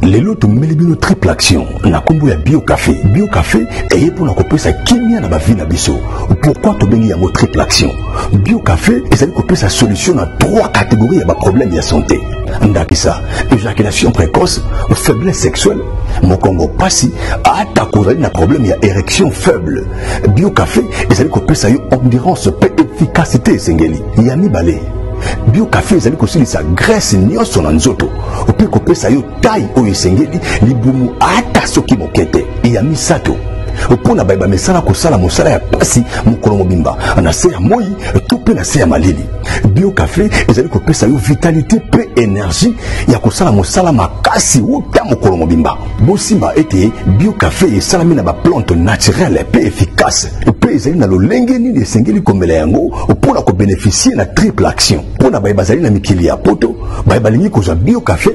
Lelo to melibino triple action na kombo ya bio café. Bio café est pour la couper sa kimia na ba vie na biso. Pourquoi to bengi ya mo triple action? Bio café est couper sa solution dans 3 catégories de problèmes de santé. Ndakisa, éjaculation précoce, faiblesse sexuelle, mokongo pasi, atakozali na problème ya érection faible. Bio café est couper sa endurance pe efficacité sengeli. Yami balé. Bio café ezali kosilisa graisse nyonso na nzoto ope kopesa yo taille oyo esengeli libumu ata soki mokete ya misato opona bayeba mesala kosala mosala ya pasi mokolo mobimba na se ya moi to pe na se ya malili. Bio café ezali kopesa yo vitalité pe énergie ya kosala mosala makasi uta mokolo mobimba. Bosimba ete bio café esalami na ba plante naturelle pe efficace pe ezali na lolenge nini esengeli komela yango opona ko bénéficier na triple action. Pona bayeba zali na mikili ya poto bayeba lingi kozwa bio café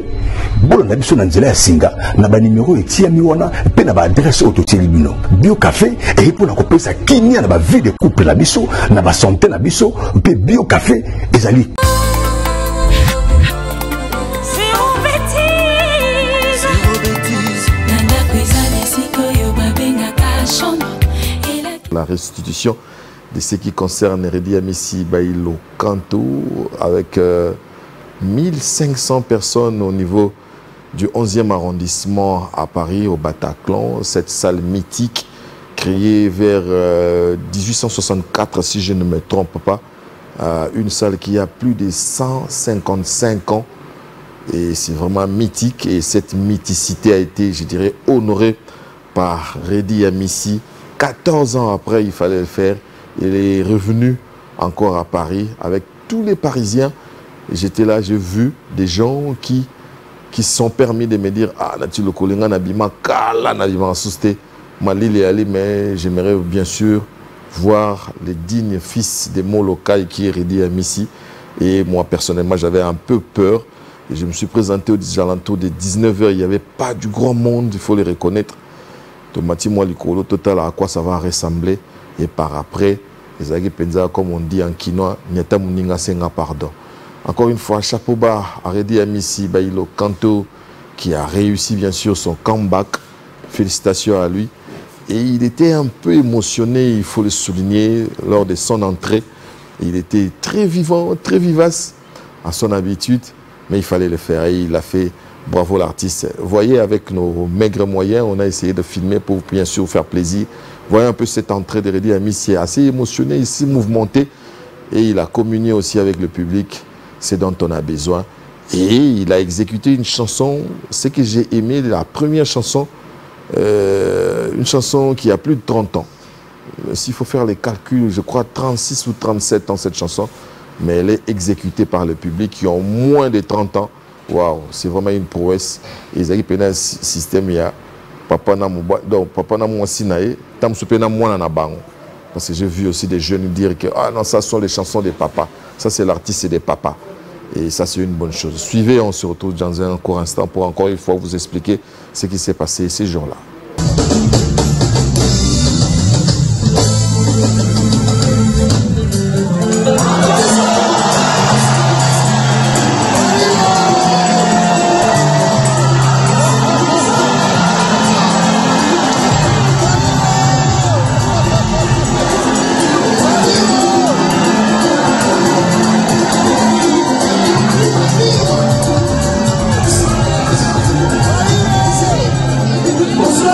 bolo na biso na nzela ya singa na ba numéro etiami wana pe na ba adresse autotili bino. Bio café et pour la kopesa kimia na ba vie de couple na biso na ba santé na biso pe bio café ezali la restitution de ce qui concerne Redi Amissi Bailo Kanto avec 1500 personnes au niveau du 11e arrondissement à Paris, au Bataclan. Cette salle mythique créée vers 1864, si je ne me trompe pas. Une salle qui a plus de 155 ans. Et c'est vraiment mythique. Et cette mythicité a été, je dirais, honorée par Redi Amissi. 14 ans après, il fallait le faire. Il est revenu encore à Paris avec tous les Parisiens. J'étais là, j'ai vu des gens qui se sont permis de me dire « Ah, Nati le Kolinga Nabima, Kala Nabima Souste, Malil et Ali, mais j'aimerais bien sûr voir les dignes fils des Molokai qui est Redi Amissi. » Et moi, personnellement, j'avais un peu peur. Et je me suis présenté aux alentours de 19h. Il n'y avait pas du grand monde, il faut le reconnaître. Tomati, moi, l'Ikolo total, à quoi ça va ressembler. Et par après, les Agui Penza, comme on dit en quinois, Nyata Mouninga Senga, pardon. Encore une fois, chapeau bas à Redi Amissi Bailo Kanto qui a réussi bien sûr son comeback. Félicitations à lui. Et il était un peu émotionné, il faut le souligner, lors de son entrée. Il était très vivant, très vivace à son habitude, mais il fallait le faire et il l'a fait. Bravo l'artiste. Vous voyez, avec nos maigres moyens, on a essayé de filmer pour bien sûr faire plaisir. Vous voyez un peu cette entrée de Redi Amissi, assez émotionné, ici mouvementé. Et il a communié aussi avec le public. C'est dont on a besoin. Et il a exécuté une chanson, ce que j'ai aimé, la première chanson, une chanson qui a plus de 30 ans. S'il faut faire les calculs, je crois 36 ou 37 ans cette chanson, mais elle est exécutée par le public qui ont moins de 30 ans. Waouh, c'est vraiment une prouesse. Et ils ont un système, il y a Papa Namou Sinae, Tam Soupena Mouana Bango. Parce que j'ai vu aussi des jeunes dire que ah non, ça sont les chansons des papas. Ça, c'est l'artiste des papas. Et ça, c'est une bonne chose. Suivez, on se retrouve dans un court instant pour encore une fois vous expliquer ce qui s'est passé ces jours-là. Bonsoir.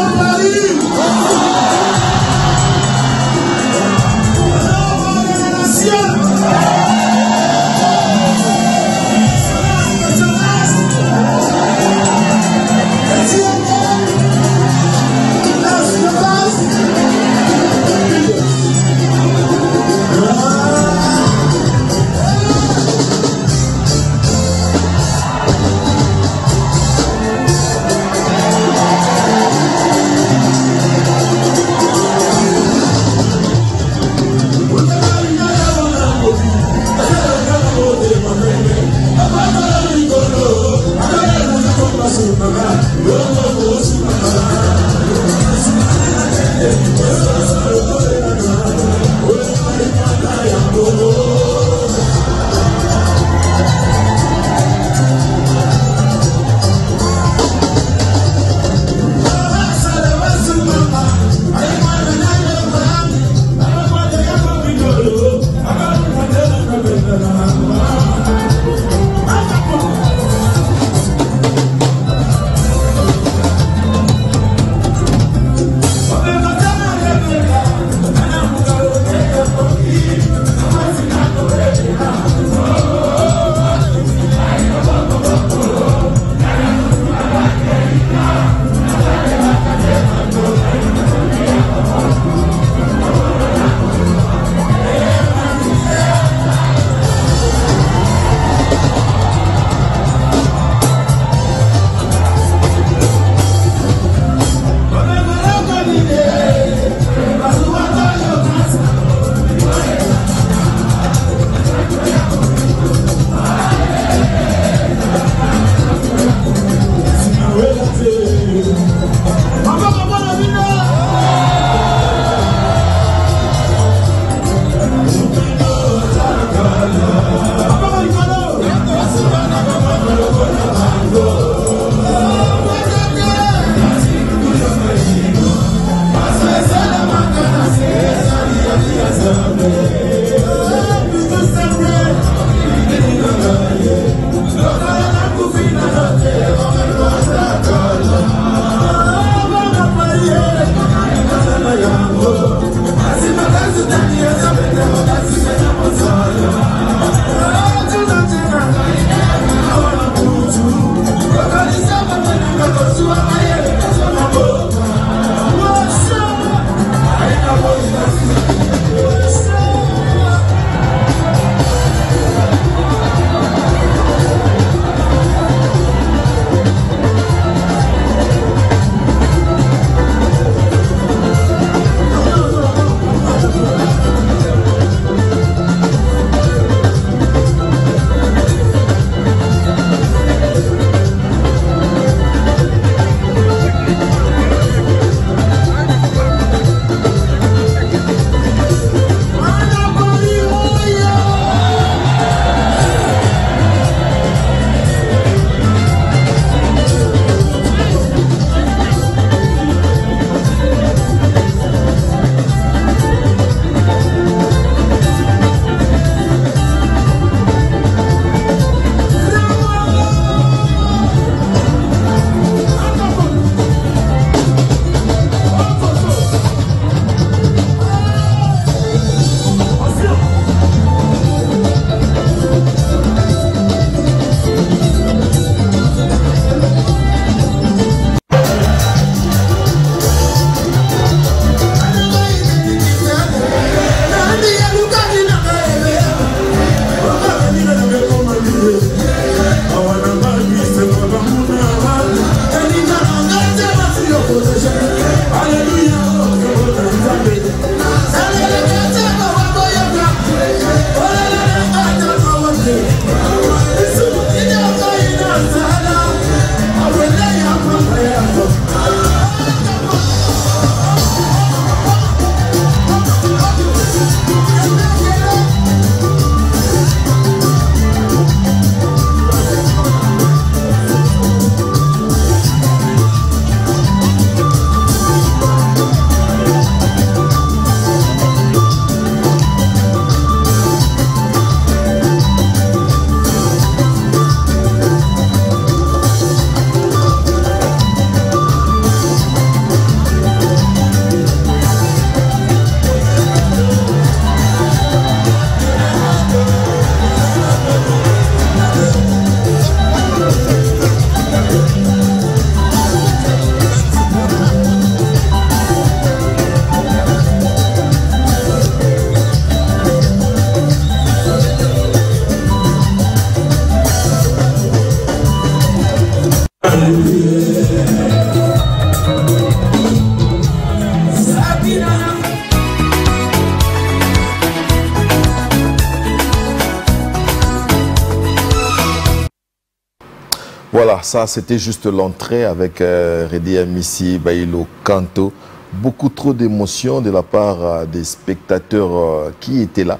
Voilà, ça c'était juste l'entrée avec Redi Amissi, Bailo Kanto. Beaucoup trop d'émotions de la part des spectateurs qui étaient là.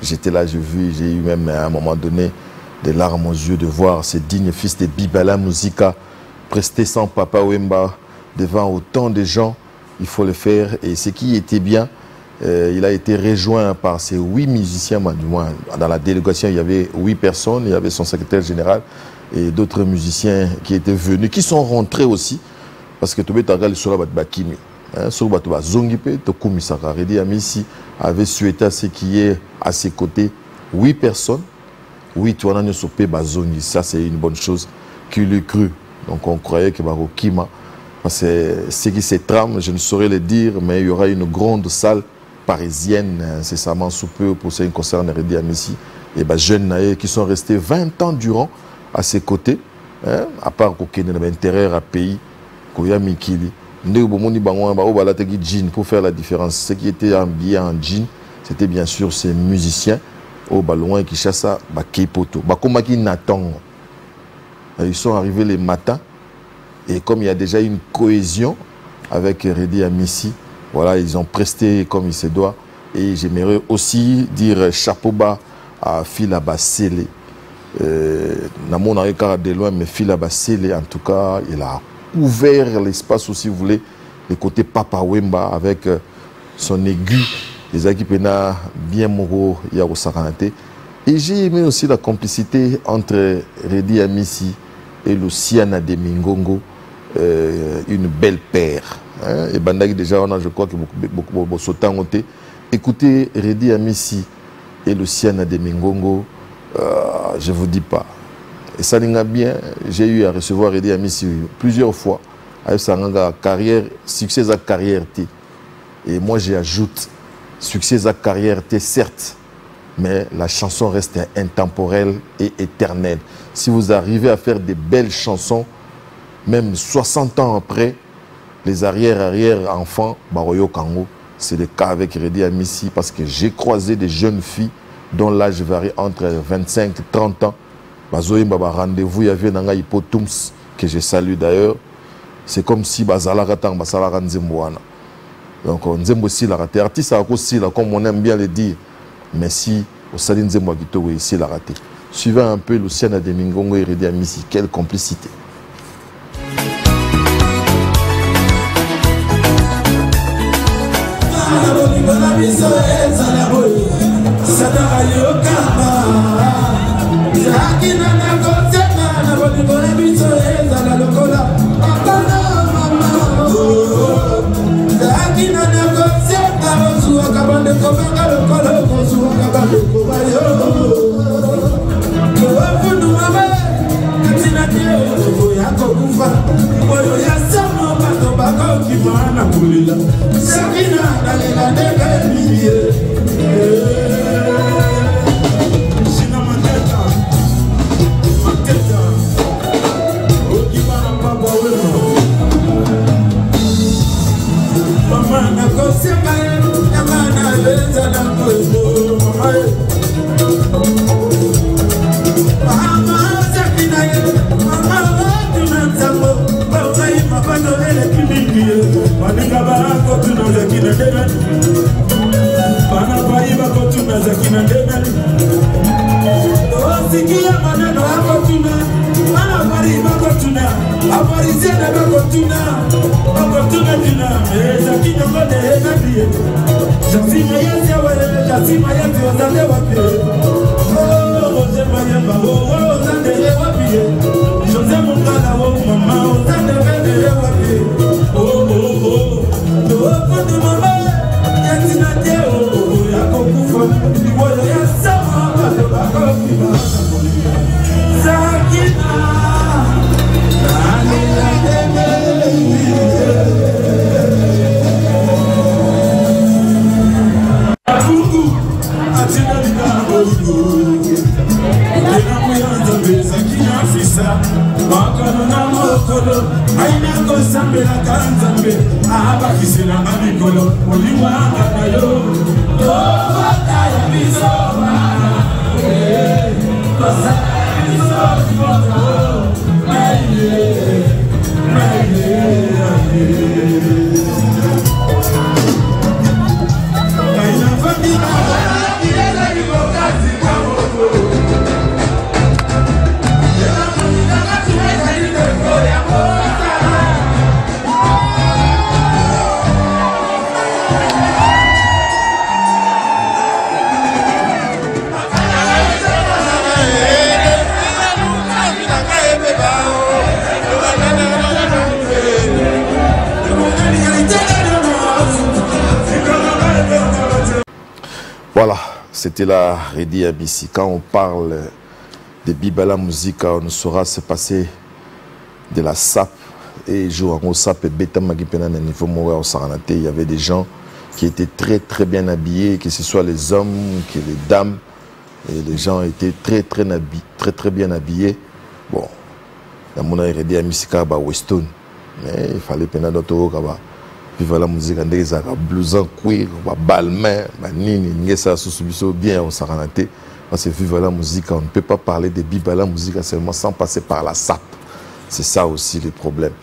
J'étais là, j'ai eu même à un moment donné des larmes aux yeux de voir ces dignes fils de Bibala Musica prester sans Papa Wemba devant autant de gens. Il faut le faire. Et ce qui était bien, il a été rejoint par ces 8 musiciens. Du moins, dans la délégation, il y avait 8 personnes. Il y avait son secrétaire général et d'autres musiciens qui étaient venus, qui sont rentrés aussi. Parce que tu veux regarder sur la Bakimi. Sur la Zongipe, Redi Amissi avait souhaité à ce qui est à ses côtés 8 personnes. Oui, tu as un sopé bazongi, ça c'est une bonne chose qu'il eût cru. Donc on croyait que Barokima, ce qui se trame, je ne saurais le dire, mais il y aura une grande salle parisienne incessamment sous peu pour ce qui concerne Redi Amissi et jeunes naïfs qui sont restés 20 ans durant à ses côtés, à part qu'aucun intérieur à pays, Koya Mikili. Pour faire la différence, ce qui était habillé en jean, c'était bien sûr ces musiciens au ballon qui chassent Kepoto. Ils sont arrivés les matins et comme il y a déjà une cohésion avec Redi Amissi, voilà, ils ont presté comme il se doit. Et j'aimerais aussi dire chapeau bas à Filaba Sele. Namon a de loin, mais Filaba Sele, en tout cas, il a ouvert l'espace, si vous voulez, le côté Papa Wemba avec son aigu, les équipes bien moro, Yaro Saranate. Et j'ai aimé aussi la complicité entre Redi Amissi et Luciana de Mingongo, une belle paire. Hein? Et Bandagi déjà, on a, je crois que beaucoup sautant côté. Écoutez, Redi Amissi et Luciana de Mingongo, je ne vous dis pas. Et ça n'a bien, j'ai eu à recevoir Redi Amissi plusieurs fois. Avec sa carrière, succès à carrière. Et moi, j'ajoute succès à carrière, certes. Mais la chanson reste intemporelle et éternelle. Si vous arrivez à faire des belles chansons, même 60 ans après, les arrière-enfants, Baroyo Kango, c'est le cas avec Redi Amissi, parce que j'ai croisé des jeunes filles dont l'âge varie entre 25 et 30 ans. Bazoï Baba rendez-vous, il y avait Nanga Hippotoums, que je salue d'ailleurs. C'est comme si Bazala Ratang, Basala Nzemboana. Donc, Nzembo aussi l'a raté. Artiste a aussi, comme on aime bien le dire. Mais si au Saline Nzembo Agito, ici l'a raté. Suivant un peu Luciana de Mingongo et Redi Amissi, quelle complicité. Voilà, c'était la Redi Amissi. Quand on parle de Bibala Musique, on saura se passer de la SAP et jouer en SAP et Beta Magipena niveau Moura au Saranate. Il y avait des gens qui étaient très bien habillés, que ce soit les hommes, que les dames. Et les gens étaient très bien habillés. Bon, dans mon Redi Amissi, il y a Weston. Mais il fallait peine d'autres vivre la musique en des blouson cuir, balmain, nini, ngesa sous bien au Saranate. Parce que vivre la musique, on ne peut pas parler de Bibala Musique seulement sans passer par la SAP. C'est ça aussi le problème.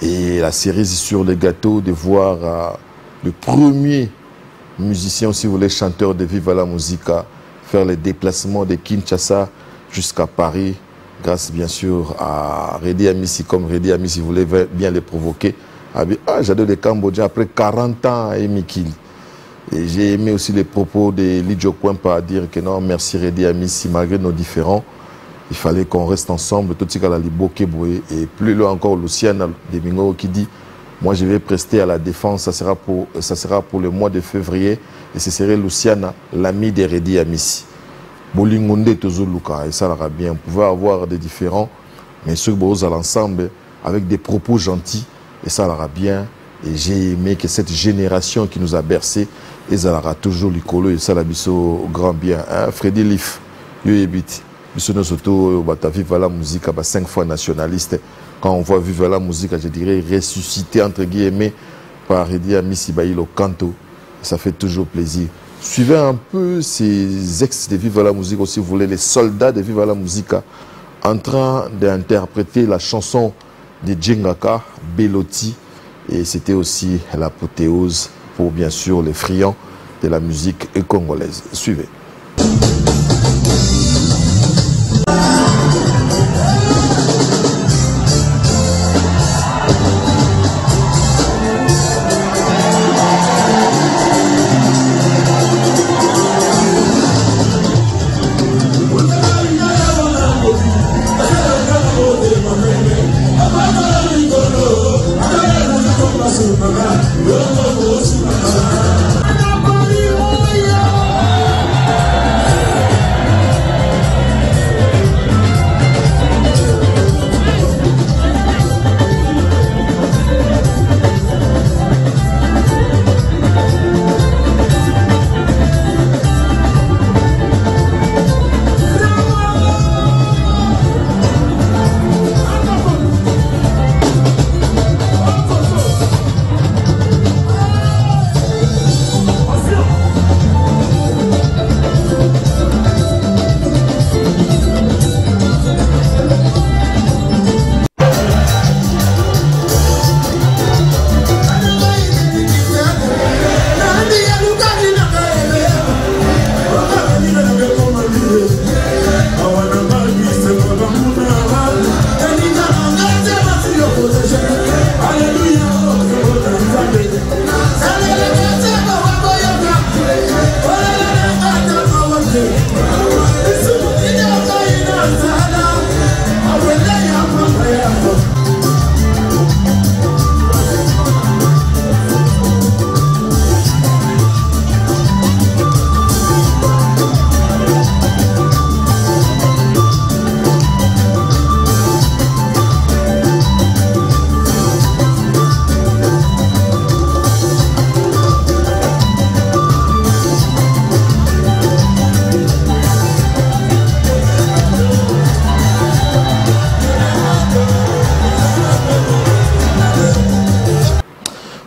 Et la cerise sur le gâteau de voir le premier musicien, si vous voulez, chanteur de Viva la Musica, faire les déplacements de Kinshasa jusqu'à Paris, grâce bien sûr à Redi Amissi, comme Redi Amissi voulait bien les provoquer. Ah, j'adore les Cambodgiens après 40 ans à Emikil. Et j'ai aimé aussi les propos de Lidjo Kwempa à dire que non, merci Redi Amissi, malgré nos différends, il fallait qu'on reste ensemble, tout ce qu'il a boé. Et plus loin encore, Luciana Demingo qui dit, moi je vais prester à la défense, ça sera pour le mois de février, et ce serait Luciana, l'ami de Redi Amissi. Bolingonde Tozoluka, et ça ira bien. On pouvait avoir des différends, mais ceux qui à l'ensemble, avec des propos gentils, et ça ira bien. Et j'ai aimé que cette génération qui nous a bercé, et ça ira toujours l'icolo, et ça l'a biso grand bien. Hein? Freddy Leaf, Yoyebit, biso no soto, vive la musique, 5 fois nationaliste. Quand on voit vive la musique, je dirais ressuscité entre guillemets par Redi Amissi Bailo Kanto, ça fait toujours plaisir. Suivez un peu ces ex de Vive la musique, si vous voulez, les soldats de Vive la musique, en train d'interpréter la chanson de Djengaka, Beloti, et c'était aussi l'apothéose pour bien sûr les friands de la musique congolaise. Suivez.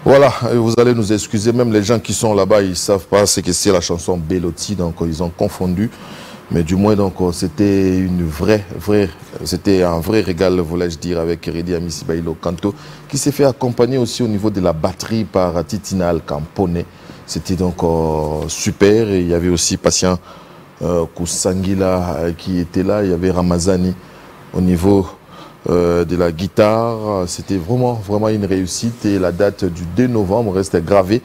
Voilà, vous allez nous excuser, même les gens qui sont là-bas, ils ne savent pas ce que c'est la chanson Beloti, donc ils ont confondu. Mais du moins, donc c'était c'était un vrai régal, voulais-je dire, avec Redi Amissi Bailo Kanto, qui s'est fait accompagner aussi au niveau de la batterie par Titina Alcampone. C'était donc super. Et il y avait aussi Patient Kusangila qui était là, il y avait Ramazani au niveau de la guitare. C'était vraiment une réussite, et la date du 2 novembre reste gravée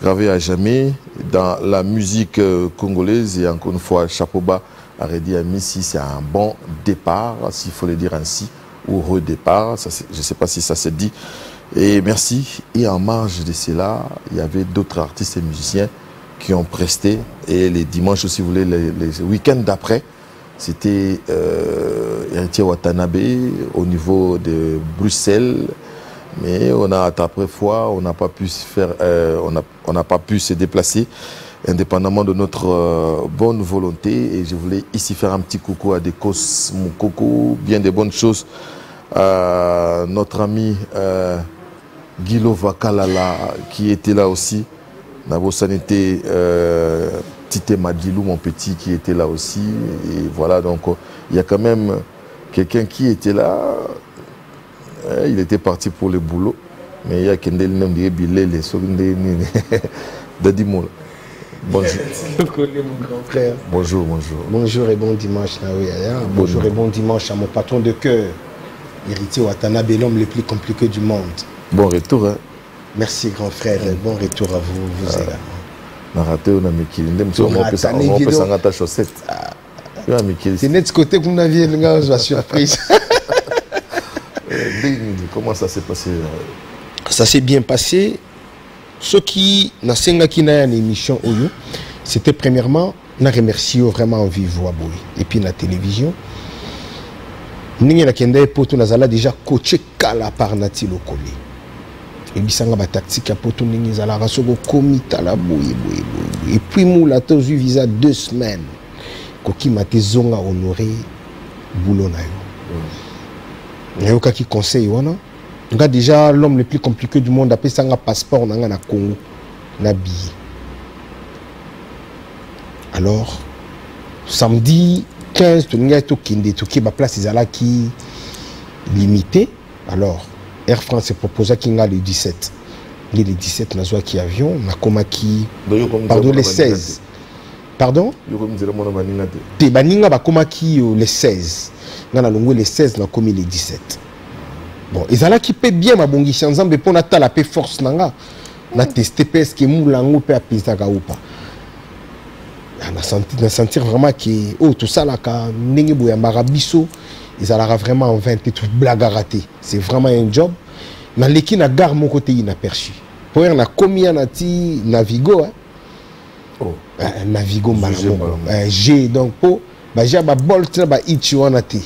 à jamais dans la musique congolaise. Et encore une fois, chapeau bas à Redi Amissi, c'est un bon départ, s'il faut le dire ainsi, ou redépart, ça, je ne sais pas si ça se dit. Et merci. Et en marge de cela, il y avait d'autres artistes et musiciens qui ont presté, et les dimanches, si vous voulez, les week-ends d'après, c'était Héritier Watanabe au niveau de Bruxelles, mais on a attrapé foi, on n'a pas pu se faire, on n'a pas pu se déplacer, indépendamment de notre bonne volonté. Et je voulais ici faire un petit coucou à Dekos Moukoko, bien des bonnes choses à notre ami Guilo Vakalala qui était là aussi. Nabo Sanité Tite Madilou, mon petit, qui était là aussi. Et voilà, donc il y a quand même quelqu'un qui était là. Il était parti pour le boulot. Mais il y a quelqu'un qui est bilé, les Dadimoul. Bonjour. Mon grand frère. Bonjour, bonjour. Bonjour et bon dimanche, Naouya. Bonjour et bon dimanche à mon patron de cœur, Héritier Watanabe, l'homme le plus compliqué du monde. Bon retour, hein. Merci, grand frère. Bon retour à vous, vous également. Na raté on a mikili ndem so on peut s'engata chaussette. C'est net côté qu'on a vu la surprise. Comment ça s'est passé? Ça s'est bien passé. Ce qui n'a pas une émission, c'était premièrement, on remercie vraiment en vive voix et puis la télévision. Nous avons déjà coaché Kala par Nati Lokole. Et puis nous avons tactique pour tout nous avons comité la et puis nous avons eu visa 2 semaines. Koki mate zonga honoré boulot na yo. Nayo kaki conseil wana. Nga déjà l'homme le plus compliqué du monde appelle ça un passeport na na Congo na billet. Alors samedi 15 to nga to kinde to ki ba place izala ki limité. Alors Air France proposait qu'il y a le 17. Le 17 na zo ki avion na koma ki pardon les 16. Pardon? Te baninga ba koma ki le 16. Nga na longo le 16 na komi le 17. Bon, ezala ki pe bien ma bongi nzambe po na tala pe force nanga. Na tester pes ke mulango pe apizaka ou pas. Na sentir vraiment que oh tout ça là ka ndenge boya marabiso, ezala vraiment en 20 et tout blague à rater. C'est vraiment un job. Na leki na gare mon côté inaperçu. Pour na komi na ti Navigo hein. Oh. Navigo malamu. G donc po ba ja ba bolt na ba ichi wana ti.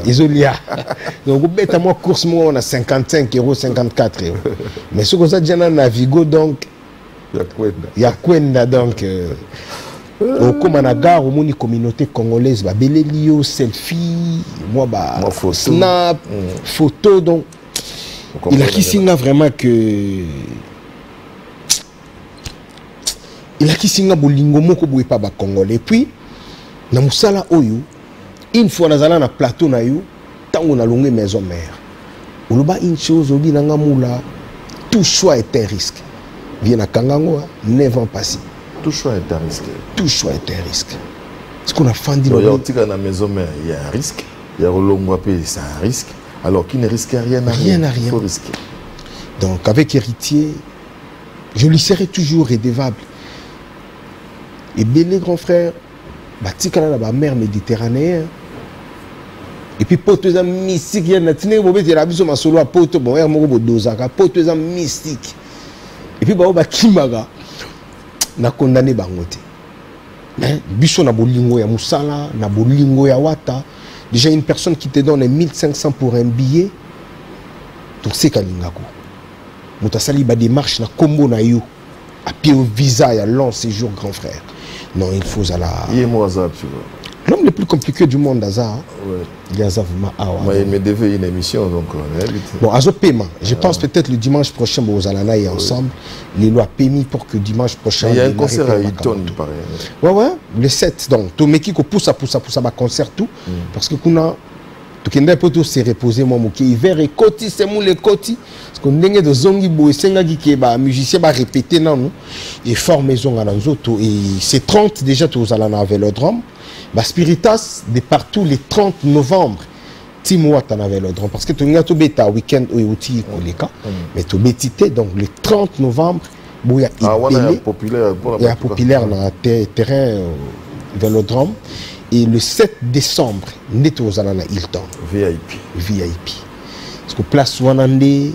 Isolia. Donc beta moi course moi on a 55 €, 54 €. Mais ce que ça déjà na Navigo donc ya kwenda donc au Komanaga au moni communauté congolaise ba belelio selfie moi ba snap photo donc il a qui signe vraiment que il a qui signe bolingo moko boye pa ba congolais puis na musala oyo une fois nazala na plateau na yo tango na longue maison mère oloba une chose obi nanga mula tout choix est un risque vient na kangango 9 ans passés tout choix est un risque tout choix est un risque ce qu'on a fandi dans la maison mère il y a un risque il y a Rolongo c'est un risque alors qui ne risque rien rien faut risquer donc avec héritier je lui serai toujours redevable et bien les grands frères batikala na ba mer méditerranéen et puis poto za mystique ya na tine bobe de la biso masolo a poto bon er moko bodozaka poto za mystique et puis ba kimaga na condamné bango te mais biso na bolingo ya musala na bolingo ya wata déjà une personne qui te donne 1500 pour un billet donc c'est kalingako mutasali ba démarche na kombo na yo à pied au visa ya long séjour grand frère. Non, il faut à la. L'homme le plus compliqué du monde, Azar. Il y a vraiment. Il me devait une émission, donc. Bon, Azo paiement. Je pense peut-être le dimanche prochain, aux Alana et ensemble. Les lois payées pour que dimanche prochain. Il y a un concert à Eton, il paraît. Ouais, le 7. Donc, tout le mec qui pousse à concert tout. Parce que qu'on a. Tout le monde peut se reposer, moi, qui hiver et côté, c'est moi les côtés. Parce qu'on a des zongi boissenga qui est musicien, va répéter non, et former zong à l'anzoto. Et c'est 30 déjà, tous à la Vélodrome. Bah, Spiritas, de partout, les 30 novembre, Timoa, t'en avais Vélodrome. Parce que tu as tout bêta week-end ou outil, mais tu bêtité, donc le 30 novembre, il y a populaire dans le terrain Vélodrome. Et le 7 décembre, nous sommes à Hilton. VIP. Parce que place Wanande,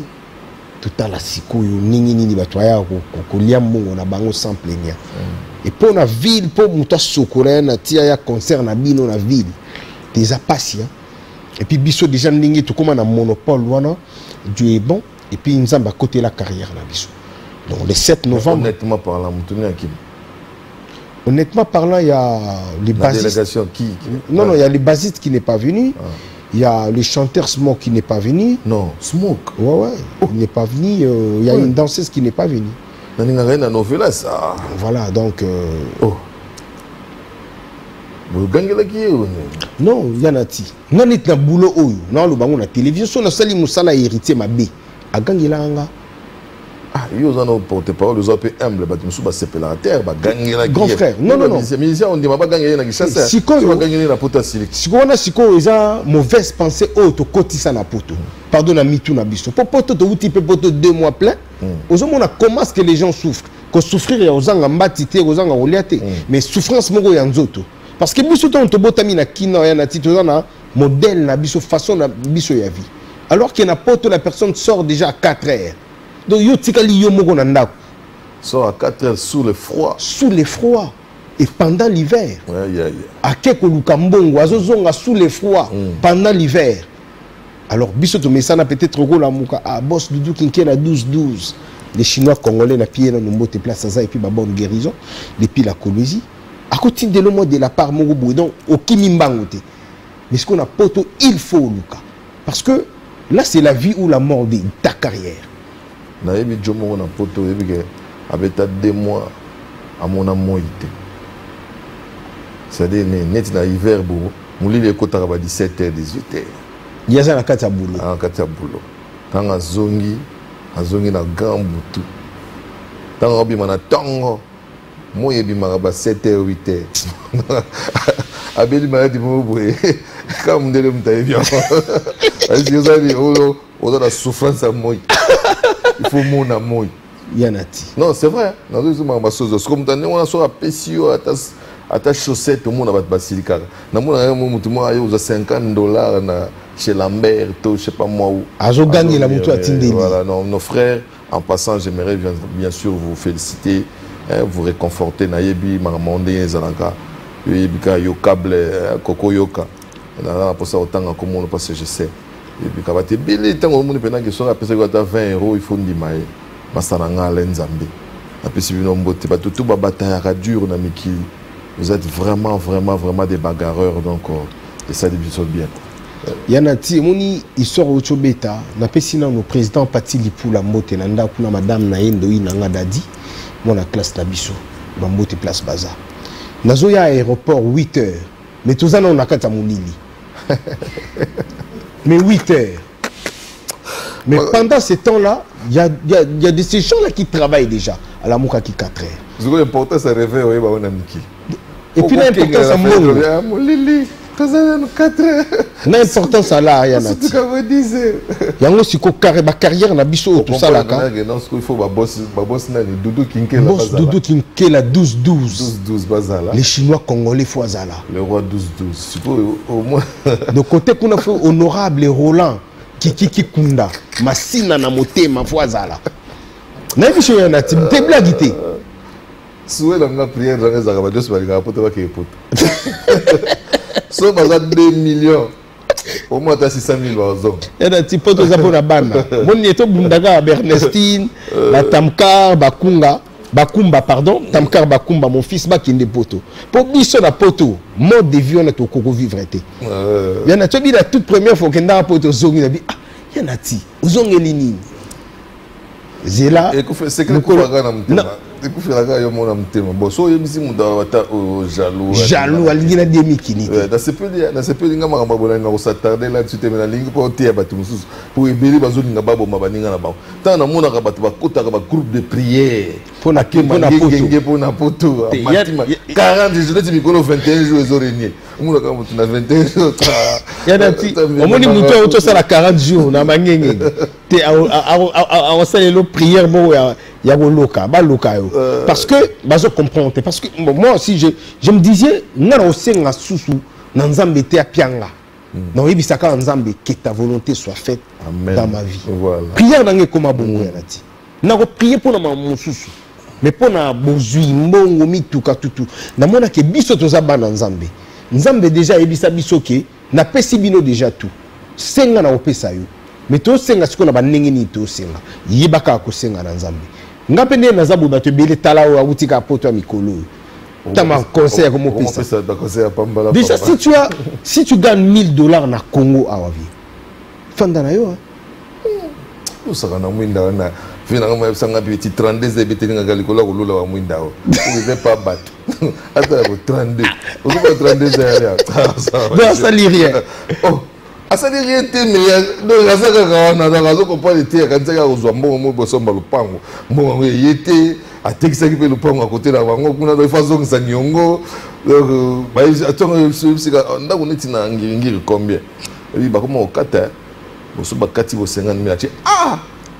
tout à la Siko, Nini Batoya, Koliambo, on a bango sans plénière. Et pour la ville, pour Mouta Sokorène, il y a un concert dans la ville. Des apasiens. Et puis, Bisso, déjà, tout comme un monopole, Dieu est bon. Et puis, nous avons à côté la carrière. Donc, le 7 novembre. Honnêtement parlant, honnêtement parlant, il y a les basistes. Non, il y a les basistes qui n'est pas venu. Il y a le chanteur Smoke qui n'est pas venu. Non, Smoke. Ouais, il n'est pas venu. Il y a une danseuse qui n'est pas venue. Voilà, donc. Non, il y en a ti. Non, il y a un boulot. Non, il y a une télévision. Non, il y a un héritier ma bé. A Gangilanga. Ils ont porte-parole, ils ont été humbles, ils sont séparateurs, ils ont gagné. Grand frère, non. Les musiciens, on ne dit pas gagner la chasse. Si on a gagné la pote, si on a une mauvaise pensée, tu cotises na poto. Pardon, na mitou na biso. Pour poto, tu peux poto 2 mois plein. Aux hommes, on a comment est-ce que les gens souffrent. ko souffrir ya ozanga mbati te ozanga olia te mais souffrance moko ya nzoto parce que biso to botami na kina ya na tito na modèle na biso façon na biso ya vie alors que na poto la personne sort déjà à 4 heures donc yo tikali yo moko na ndako sort à 4 heures sous le froid et pendant l'hiver à quelque lukambongo azozonga sous le froid pendant l'hiver alors biso to mesana peut-être ko la muka a boss Doudou Kinkela 12-12 les Chinois congolais na pied na nombo te place ça et puis ba bonne guérison depuis la Colombie à côté de le mot de la part Mogobo donc au Kimimbangote mais ce qu'on a poto il faut Luka parce que là c'est la vie ou la mort de ta carrière na yebi jomo na poto yebi ke abeta 2 mois à mon amour c'est-à-dire net na hiver bo mulile kota ba 17h 18h yaza na kati ya boulot kati ya boulot tanga zongi na gambutu tanga obima na tongo moye bima ba 7h 8h abeli maladi mo boye comme ndele mtaye bien asi yozali ozo la souffrance à moi il faut mona moi yanati non c'est vrai na zo ma sozo comme tane on a so a pesio ata chaussette au monde va silikaka na mona mutu mo ayo za $50 na chez Lambert to je sais pas moi où azo gagner la mutu atindeli voilà nos frères en passant j'aimerais bien sûr vous féliciter vous réconforter na yebi mamonde ezalaka yebika yo câble koko yoka na pour ça autant comme on parce que je sais yebika ba te bele tango monde pendant que so apesa ko ata 20 € il faut ndimaye masana lenzambe apesi bino mbote ba tout ba bataille dur na miki vous êtes vraiment des bagarreurs donc et ça dit bien yanati moni histoire ochobeta na pesina no président Pati Lipula Mbote na nda kuna madame na yendo inanga dadi mona classe na biso ba Mbote place baza nazo ya aéroport 8h mais tout ça on a kata monili mais 8h mais pendant ce temps-là il y a des ces gens-là qui travaillent déjà à la Mouka qui 4h c'est important ça réveille ouais ba on a miki et puis l'important ça molili l'importance à la yanati yango siko carrière na biso tout ça là non il faut ba boss na Doudou Kinkela boss Doudou Kinkela 12-12 bazala les Chinois congolais faut azala le roi 12-12 au moins de côté qu'on a fait honorable Roland Kiki Kunda masina na motema faut azala na biso yanati te blagité souhait la prière dans les arabes de ce balinga poto ba ke poto so baza 2 millions au moins t'as 600 000 euros yana tipo to za pona bana moni eto bundaka Bernestine la Tamkar Bakumba pardon Tamkar Bakumba mon fils bakinde poto pour biso na poto mode de vie on est au koko vivre été yana to bi la toute première fois que nda poto zongi na bi yana ti uzongeli nini zela et c'est que ko baga na mtema ekufilaka yo mona mtema bon so yebisi muda wata jaloux alingina demi kini na sepeli nga makamba bonanga ko s'attarder là dessus temena lingi po tia batu mususu pour ebeli bazolinga babo mabaninga na bao tant na mona ka batu bakotaka ba groupe de prière pona ngenge pona poto matima 40 jours ti mikolo 21 jours ezorenie mona ka mutu na 21 jours yana ti omoni mutu auto sala 40 jours na mangenge te a salelo prière mo ya boloka ba loka yo parce que bazo comprendre parce que moi aussi je me disais ngara osenga susu na nzambe te apianga non yebisaka nzambe que ta volonté soit faite dans ma vie voilà prière nange koma bongo ya nati na ko prier pour na mususu mais pour na bozui mbongo mituka tutu na mona ke biso toza bana nzambe déjà yebisa biso ke na pesi bino déjà tout senga na opesa yo mais to senga siko na banenge ni to senga yebaka ko senga na nzambe ngapende na zabu bato bele tala o utika poto mikolo tama conseil comme opesa déjà si tu gagnes $1000 na Congo à vie fanda na yo usaka na mwinda na vina kama sanga biti 32 ebiti nga likola ko lula wa mwinda o vous pas battu ata ko 32 vous pas 32 ya non ça lit rien oh asali rien te mais donc asaka kana na kazo ko pas te kanza ka uzwa mbongo mo bosomba lupango mbongo yete atekisa ki pe lupango akote la bango kuna do façon ça nyongo donc ba atonga sika ndako neti na ngiri combien oui ba comme okata bosuba kati bo 50 000 ah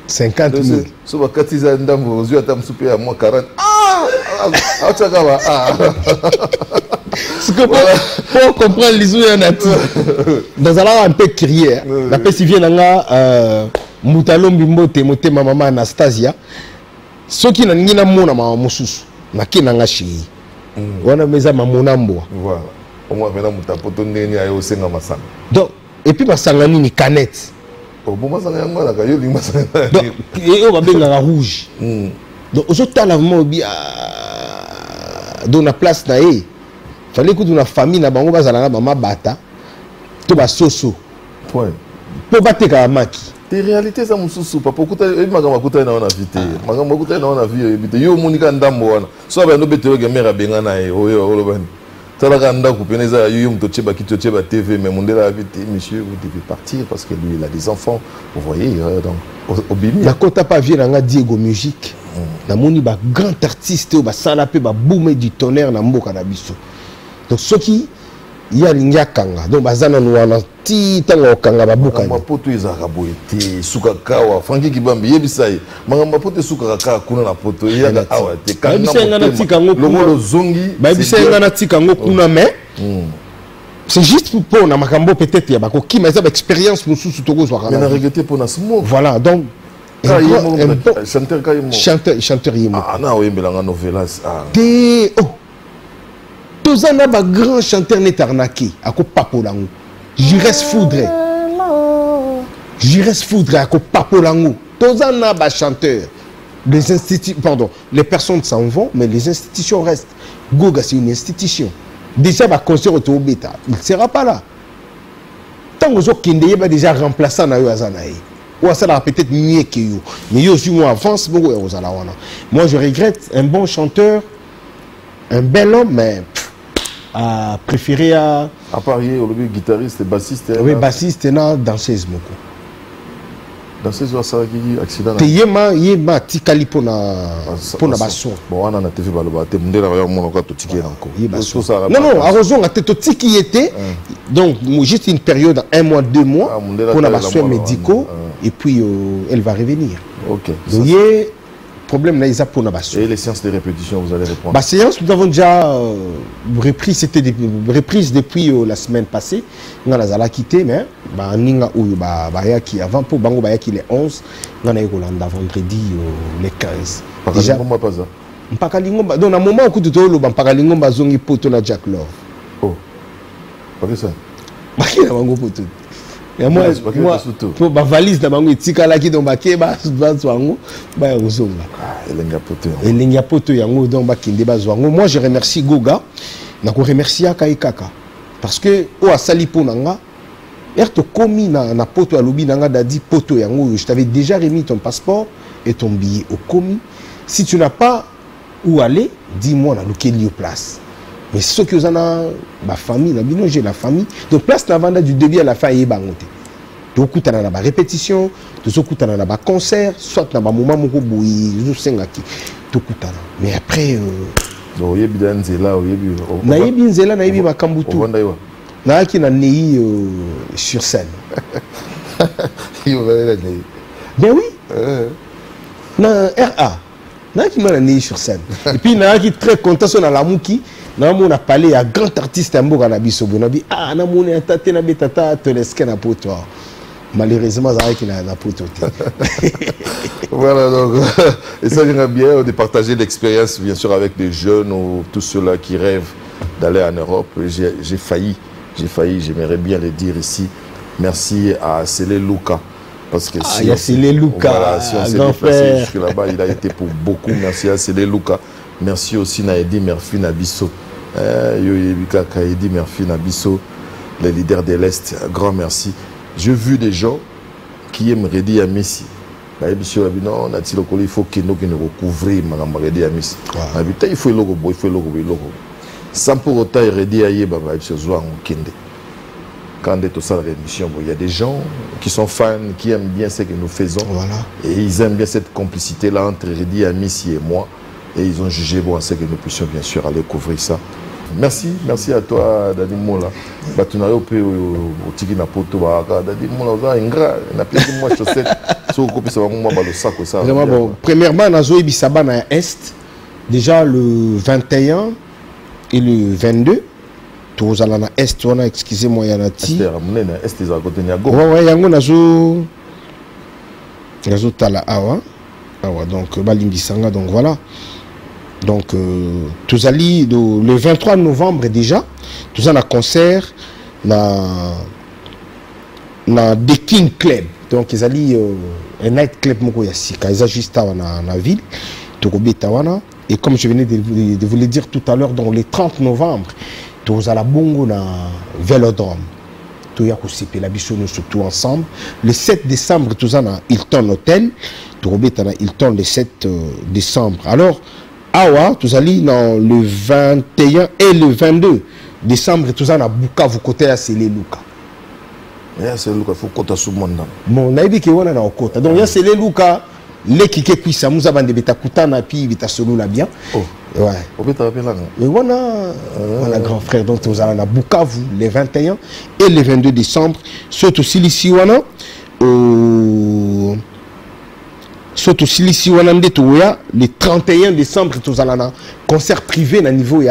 50 000. So bakatiza ndambo ozwi ata msupe à moi 40. Ah tchakaba Ce que pour comprendre les yeux natifs. Dans un peu crier. La peste vient dans Moutalombi Mbote Motema maman Anastasia. Ceux qui n'ont pas mona maman mususu. Na kinanga shi. Wana meza mamona mbo. Voilà. Au moins maintenant mutapoto ndeni ayo senga masanga. Donc et puis masangani ni canette. Oh bon masanga yango la kayo linga masanga. Donc et on va bien la rouge. Donc aujourd'hui la vraiment bien dans la place na e. Fallait que dans famille na bango bazala mama bata. To ba soso. Point. Po bateka ka maki. Des réalités ça mususu papa kuta magama kuta na ona vite. Magama kuta na ona vie vite. Yo monika ndambo wana. So ba no betelo ke mera benga na e oyo olobani. Talaka ndako peneza yo mto cheba kitocheba TV mais mondela vite monsieur vous devez partir parce que lui il a des enfants. Vous voyez donc au bimi. La kota pa vie nga Diego Musique. Na moni ba grand artiste ba sala pe ba boumé du tonnerre na mboka na biso. Donc ceux qui il y a linga kanga donc bazana nwana ti tanga okanga babuka ma poto ezaka boyete suka kawa Frankie Kibambi yebisai mangamba poto suka ka kuna na poto yaka awa te kanga na na tika ngo lo zongi ba bisanga na tika ngo kuna mais c'est juste pour na makambo peut-être ya bako ki mais ça expérience mususu toko zwa kana mais na regretter pour na smoke voilà donc chanteur yimo ah na oyembelanga novelas ah te oh tozana ba grand chanteur net arnaqué ako papolango Jires Foudre ako papolango tozana ba chanteur les instituts pardon les personnes s'en vont mais les institutions restent Goga c'est une institution déjà ba concert au bêta il sera pas là tant que Kende ba déjà remplaçant na yo azanaï ou ça va peut-être mieux que yo mais yo aussi moi avance beaucoup aux ala wana moi je regrette un bon chanteur un bel homme mais à préférer à Paris au lieu guitariste et bassiste oui bassiste et danseuse moko danseuse wa ça qui accident te yema tikali pona baso bon on a TV baloba te mundela ya mona ko to tiki encore non arozonga te to tiki était donc juste une période 1 mois 2 mois pour la baso médicaux et puis elle va revenir OK donc problème là ils pour na baso et les séances de répétition vous allez répondre bah séance nous avons déjà repris c'était reprise depuis la semaine passée on a zala quitté mais bah ninga ou bah yaki avant pour bango bah yaki les 11 on a eu vendredi les 15 déjà comment pas ça mpaka lingomba donc na moment où tout lo mpaka lingomba zongi poto na Jack Love oh pas ça baki na bango poto et moi pour ma valise na bango etika la ki donc bakeba bazwango ba rozonga elenga poto yango donc bakinde bazwango moi je remercie Goga na ko remercier Kaka parce que o asali ponanga erto komi na poto alobi nanga dadi poto yango je t'avais déjà remis ton passeport et ton billet au komi si tu n'as pas où aller dis-moi na lokelio place mais ceux qui ont ma famille la bino j'ai la famille donc place na vanda du début à la fin et bangote donc kutana na ba répétition to kutana na ba concert soit na ba moment moko boyi zo sengaki to kutana mais après donc yebi danzela yebi na yebi nzela na yebi makambu tu na ki na nei sur scène yo va la nei ben oui na RA na ki na nei sur scène et puis na ki très content sur la muki na mon a parlé à grand artiste mboka na biso bonabi ah na mon tata na betata te leske na poto malheureusement ça qui na poto voilà donc et ça j'aimerais bien de partager l'expérience bien sûr avec des jeunes ou tous ceux-là qui rêvent d'aller en Europe. J'ai failli, j'aimerais bien le dire ici. Merci à Célé Luca parce que si Célé Luca voilà, si on s'est déplacé jusque là-bas, il a été pour beaucoup. Merci à Célé Luca. Merci aussi à Eddie Murphy Nabiso. Eddie Murphy Nabiso, le leader de l'Est. Grand merci. J'ai vu des gens qui aiment Redi Amissi. Non, il faut que nous recouvrions Redi Amissi. Il faut le logo, il faut le logo. Sans pour autant Redi Aye, quand on sort l'émission, il y a des gens qui sont fans, qui aiment bien ce que nous faisons. Voilà. Et ils aiment bien cette complicité-là entre Redi Amissi et moi. Et ils ont jugé bon à ce que nous puissions bien sûr aller couvrir ça. Merci à toi, Dadi Mola. Batunayo pe au tiki na poto ba Dadi Mola za ingra na pièce moi chaussette. So copie ça va moi ba le sac ça. Vraiment bon. Premièrement, na zo ebisaba na est. Déjà le 21 et le 22. Tous à la est, on a excusez-moi yanati. Est à côté de Niago. Ouais yango na zo tala awa. Awa donc balimbisanga donc voilà. Donc, tous allés le 23 novembre déjà, tous en a concert dans The King Club. Donc, ils allaient un night club moko yasika. Ils ont juste dans la ville, Tokobi Tawana. Et comme je venais de vous le dire tout à l'heure, dans le 30 novembre, tous à la bongo na Vélodrome. Tout y a aussi la bichonne surtout ensemble. Le 7 décembre, tous en a Hilton Hotel. Tokobi Tana Hilton le 7 décembre. Alors, Awa, tous allés dans le 21 et le 22 décembre, tous en a Bukavu côté à Sele Luka. C'est Luka, il faut qu'on sous monde. Bon, naïbi qui on a au côté. Donc, il y a Sele Luka, les qui puissent, ça nous a bandé beta kutana puis beta solo là bien. Oh, ouais. On peut t'appeler là. Et on a grand frère, donc tous allés à Bukavu les 21 et le 22 décembre. Surtout si ici on a. Surtout si ici on a le 31 décembre tous allons un concert privé à niveau il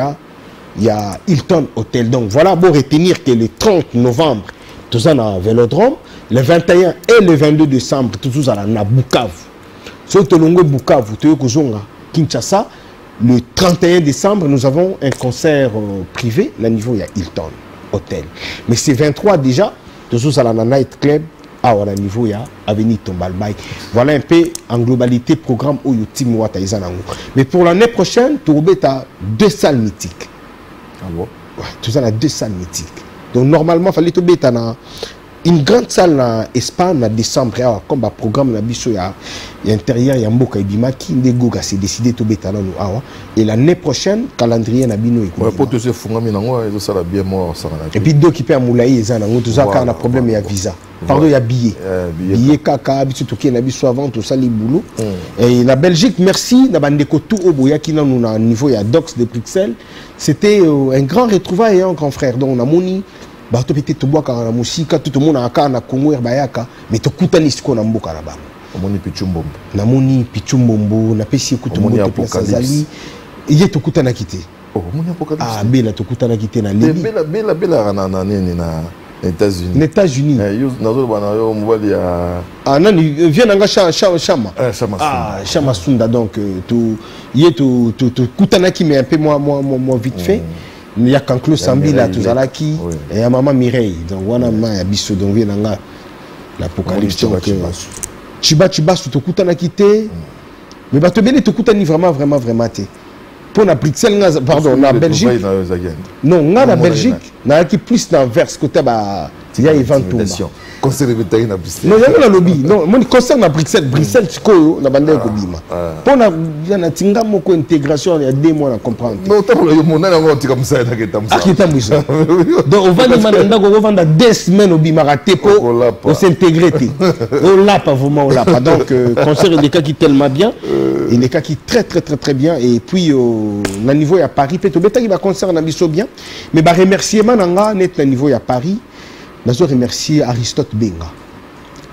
y a Hilton Hotel. Donc voilà, pour retenir que le 30 novembre tous allons à Vélodrome, le 21 et le 22 décembre tous allons à Bukavu. Surtout longue Bukavu, tu es Kinshasa. Le 31 décembre nous avons un concert privé à niveau il y a Hilton Hotel. Mais c'est 23 déjà tous allons à Night Club. À niveau ya Avenue Tombalbaï. Voilà un peu en globalité programme où Tim Wata Izanango. Mais pour l'année prochaine, Tourbe a 2 salles mythiques. Ah bon? Ouais, tout ça a 2 salles mythiques. Donc normalement, il fallait Tourbe une grande salle en Espagne en décembre. Comme le programme na biso ya intérieur ya Mboka Ibimaki Ndegoga s'est décidé Tourbe awa. Et l'année prochaine, calendrier na bino ouais, pour te se fungami nango et ça la bien mort ça. Et puis deux qui peut Moulaï Izanango tout ça quand on a problème il y a visa. Pardon, il y a billet. Billet kaka, bitu qui na biso avant tout ça les boulot. Et la Belgique, merci na bandeko tout au boya qui nous na niveau il y a Dox de Bruxelles. C'était un grand retrouvaille hein, grand frère. Donc on a moni bato pété to boka na musika tout le monde a ka na Congo bayaka mais to kutani siko na mboka na bango. Moni Pichumbombo. Na moni Pichumbombo na pesi kutu moni Apocalypse. Iye to kutana kité. Oh, moni Apocalypse. Ah bela to kutana kité na lebi. Bela na nini na États-Unis. États-Unis. Ah non, il vient dans Chama. Chama Sunda donc tout Kutanaki mais un peu moins vite fait. Il y a Kanklo Sambi là tout Zalaki et à maman Mireille donc voilà ma biso donc vient dans l'Apocalypse donc Chiba tout Kutanaki té mais bato bele tout Kutani vraiment té. Pour la Bruxelles, pardon, la Belgique. Non, on a la Belgique, on a qui plus dans vers côté il y a Ivan Toumba. Concert de na Bruxelles. Non, il y a le lobby. Non, mon concert na Bruxelles, c'est quoi na bande ko bima. Pour na na tinga moko intégration il y a 2 mois à comprendre. Non, tu as mon nango tika musa na ketamsa. Akitamusa. Donc on va demander ndako on vendre 2 semaines au bima raté pour s'intégrer. On l'a pas vraiment on l'a pas. Donc concert il est cas qui tellement bien. Il est cas qui très bien et puis na niveau à Paris peut beta qui va concert na biso bien mais ba remerciement nanga net na niveau à Paris. Je veux remercier Aristote Benga.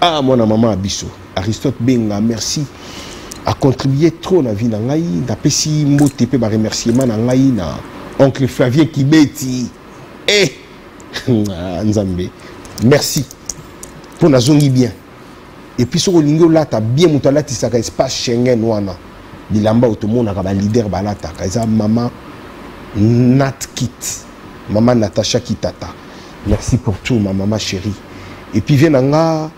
Ah, mon maman Abisso. Aristote Benga, merci. A contribué trop dans la vie. Napesi mbote pe ba remerciement na ngai na oncle Flavien Kibeti. Eh, Nzambe. Merci. Pour na zongi bien. Et puis sur lingo là ta bien mutalati saka espace Schengen wana. Bilamba otomona ka ba leader balata kaza maman Nat Kit. Maman Natacha Kitata. Merci pour tout, ma maman chérie. Et puis, vient nga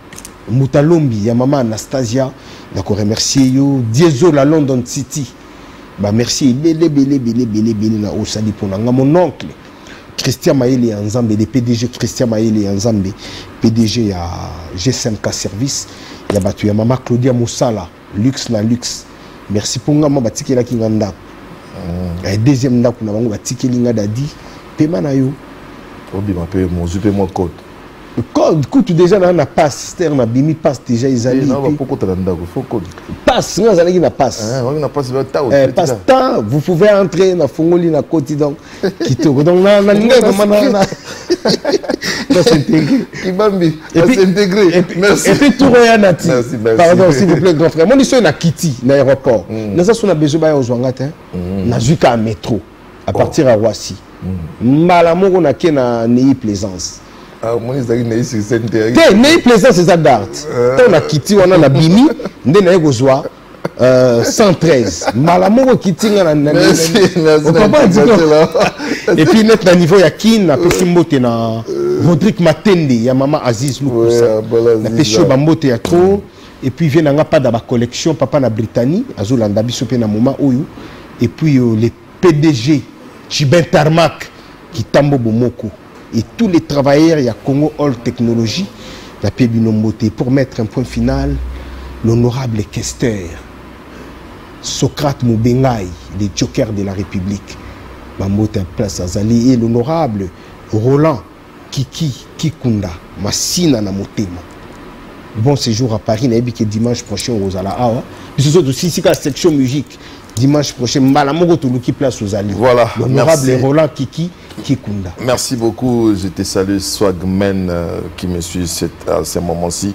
Moutalombi, ya maman Anastasia. D'accord, remercier yo. Dieso, la London City. Bah, merci. Belé, na osali pour nga. Mon oncle, Christian Maël Nzambe, le PDG Christian Maël Nzambe, PDG à G5K Service. Ya batu, ya maman Claudia Moussala, Luxe na Luxe. Merci pour nga, ma batike la kinganda. Deuxième ndako, na bango batike linga dadi. Pema na yo. On dit ma paix, mon super mon code. Quand tu déjà dans la passe, terme bimi passe déjà ils allaient. Non, pourquoi tu as passe, non, allez na passe. Passe temps, vous pouvez entrer dans Fongoli na côté donc qui te donc na s'intégrer. Kibambi, s'intégrer. Merci. Et puis tout rien nati. Pardon s'il vous plaît grand frère. Moi ici na Kiti na aéroport. Na ça sur na besoin ba ozwangata. Na juka métro à partir à Roissy. Malamongo na ke na Nei Plaisance. Moi ils arrivent ici c'est Nei Plaisance c'est ça date. On a Kiti on a na Bimi, ndé na kozwa 113. Malamongo Kiti na merci. Et puis notre niveau ya kin na Pekimbote na Rodrigue Matende ya maman Aziz Lukusa. Na Pesho Bambote ya trop. Et puis vient nga pas dans ma collection papa na Brittany azolanda biso pe na moment oyo. Et puis les PDG Chibin Tarmac qui tambo bomoko et tous les travailleurs il y a Congo All Technology la Pébinomboté pour mettre un point final l'honorable questeur Socrate Moubengaï les jokers de la République Mamote place Azali et l'honorable Roland Kikunda Massina na Motema. Bon séjour à Paris que dimanche prochain aux Ala Awa puis ce aussi la section musique dimanche prochain Malamogo Tuluki place aux Alliés. Voilà, l'honorable Roland Kikunda. Merci beaucoup, je te salue Swagman qui me suit à ce moment-ci.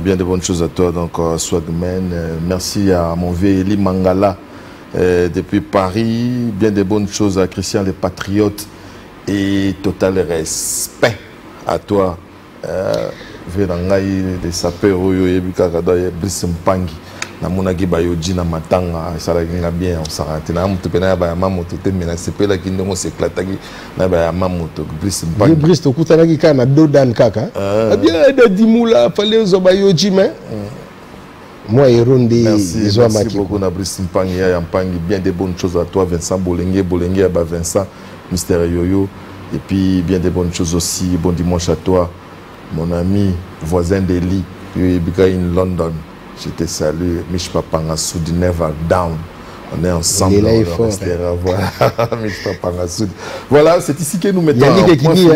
Bien de bonnes choses à toi donc Swagman. Merci à mon vieux Eli Mangala depuis Paris, bien de bonnes choses à Christian les Patriotes et total respect à toi. Vérangaï des sapeurs Oyo Yebika Brice Mpangi. Namunaki bayoji na matanga sala kinga bien on s'arrête na mutu pena ba mamoto te mena sepela kindongo seklataki na ba mamoto Brice Mpangi Brice to kutanaki kana dodan kaka bien de dimula fallait zo bayoji mais moi Eronde merci beaucoup na Brice Mpangi ya Mpangi bien de bonnes choses à toi Vincent Bolenge ba Vincent Mister Yoyo et puis bien de bonnes choses aussi bon dimanche à toi mon ami voisin d'Eli Yebika in London. Je te salue, Mich Papanga Soud, never down. On est ensemble. Il est fort. Voilà, Mich Papanga Soud. Voilà, c'est ici que nous mettons. Yannick Ekini,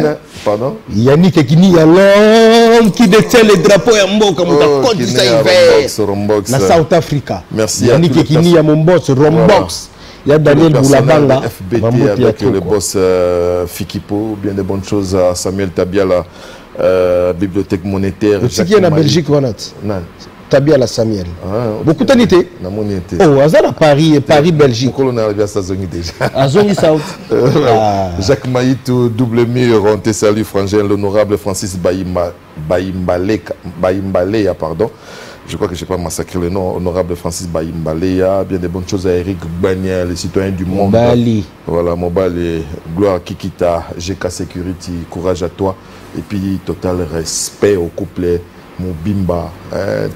pardon. Yannick Ekini, l'homme qui détient les drapeaux à Mboka, Côte d'Ivoire, na South Africa. Merci. Yannick Ekini, il y a mon boss, Rombox. Il y a Daniel Boulabanga, FBT avec le boss Fikipo. Bien de bonnes choses à Samuel Tabiala, Bibliothèque monétaire. C'est qui est en Belgique, Ronat? Non. Tabia la Samuel. Beaucoup d'anité. Oh, Azala Paris et Paris Belgique. On a arrivé à Sazongi déjà. Azongi South. Jacques Maïtou, double mur, on te salue frangin, l'honorable Francis Baïmbalea, pardon. Je crois que je n'ai pas massacré le nom. Honorable Francis Baïmbalea, bien des bonnes choses à Eric Baniel, les citoyens du monde. Mobali. Voilà, Mobali, gloire à Kikita, GK Security, courage à toi. Et puis, total respect au couplet. Mubimba,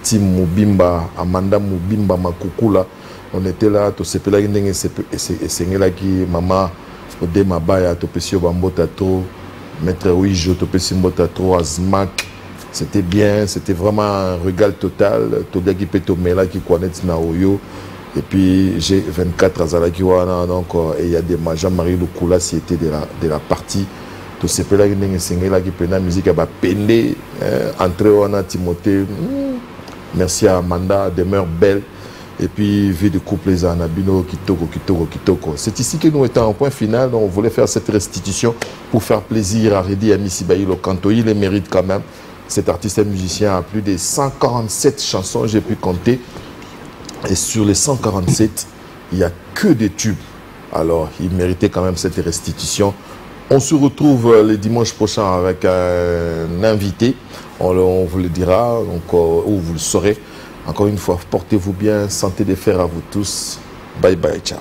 Tim Mubimba, Amanda Mubimba, Makukula. On était là, tout ce pela qui est qui maman Ode Mabaya, Topesio Bambotato, Maître Ouijo, Topesio Mbotato, Azmak. C'était bien, c'était vraiment un régal total. Todia qui peut tomber qui connaît Naoyo. Et puis j'ai 24 Azalakiwana, donc il y a des Jean-Marie Lukula, qui était de la partie. Tout ce pela qui peut la musique à Pende, Entrée Wana Timothée. Merci à Amanda, demeure belle. Et puis, vie de couple, les Anabino, Kitoko. C'est ici que nous étions en point final. Donc, on voulait faire cette restitution pour faire plaisir à Redi Amissi Baïlo Kanto. Il les mérite quand même. Cet artiste et musicien a plus de 147 chansons, j'ai pu compter. Et sur les 147, il n'y a que des tubes. Alors, il méritait quand même cette restitution. On se retrouve le dimanche prochain avec un invité. On vous le dira, donc, ou vous le saurez. Encore une fois, portez-vous bien, santé de fer à vous tous. Bye bye, ciao.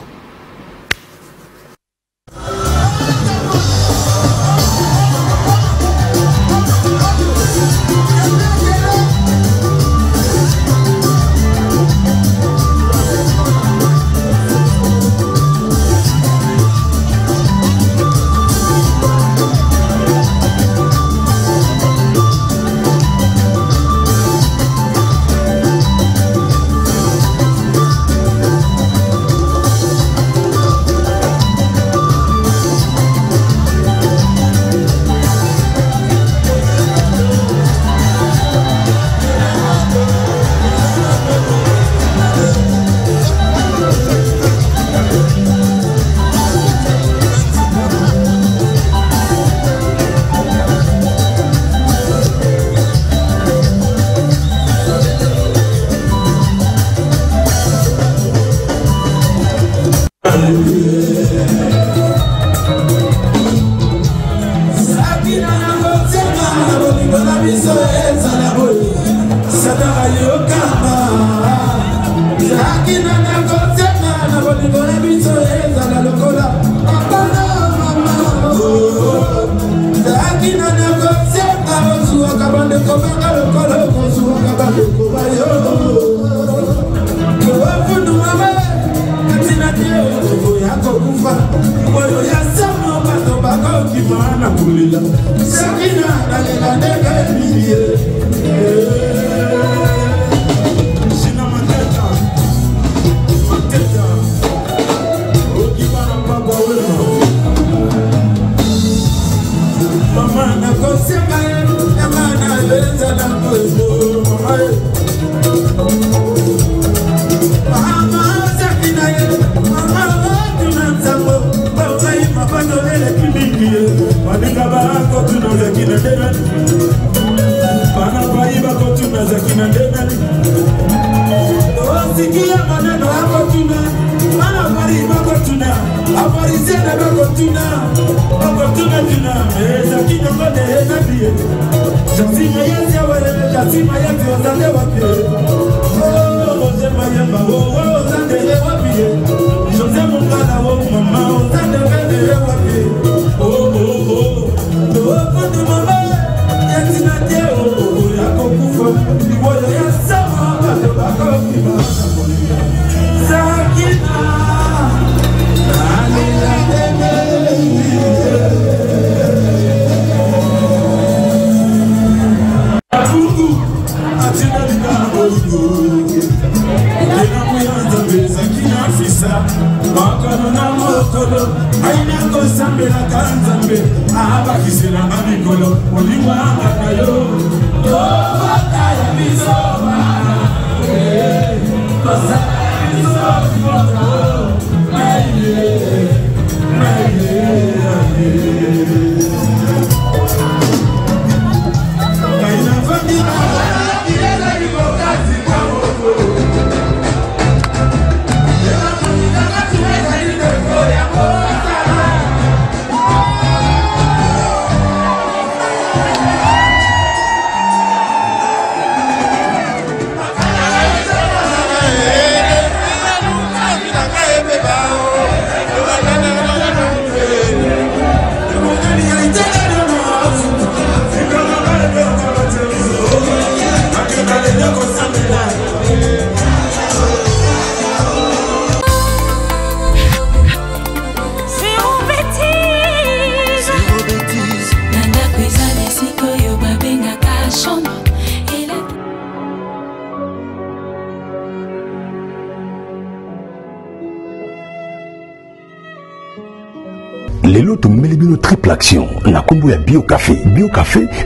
Lelo to melibino triple action na kombo ya bio café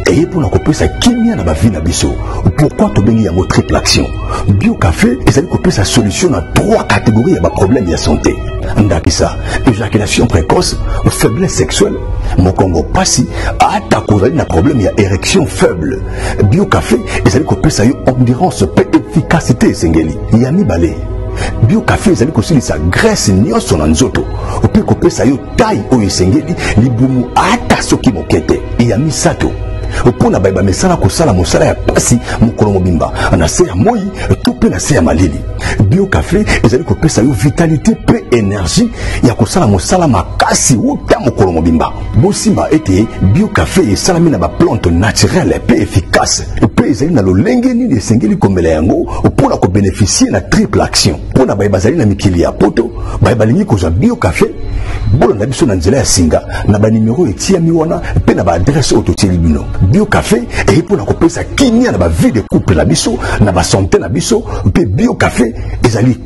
et pour na kopesa kimia na ba vie na biso. Pourquoi to bengi yango triple action? Bio café ezali kopesa solution na 3 catégories ya ba problème ya santé. Ndakisa éjaculation précoce, faiblesse sexuelle, mokongo pasi ata kozali na problème ya érection faible. Bio café ezali kopesa yo endurance pe efficacité sengeli. Ya mibale. Bio café ezali kosilisa graisse nyonso na nzoto ope kopesa yo taille oyo esengeli libumu ata soki mokete ya misato opona bayeba mesala kosala mosala ya pasi mokolo mobimba na se ya moi to pe na se ya malili. Bio café ezali kopesa yo vitalité pe énergie ya kosala mosala makasi uta mokolo mobimba. Bosimba ete bio café esalami na ba plante naturelle pe efficace pe ezali na lolenge nini esengeli komela yango opona ko bénéficier na triple action. Pona bayeba zali na mikili ya poto bayeba lingi kozwa bio café bolo na biso na nzela ya singa na ba numéro etiami wana pe na ba adresse autotili bino. Bio café et pour na kopesa kimia na ba vie de couple na biso na ba santé na biso pe bio café ezali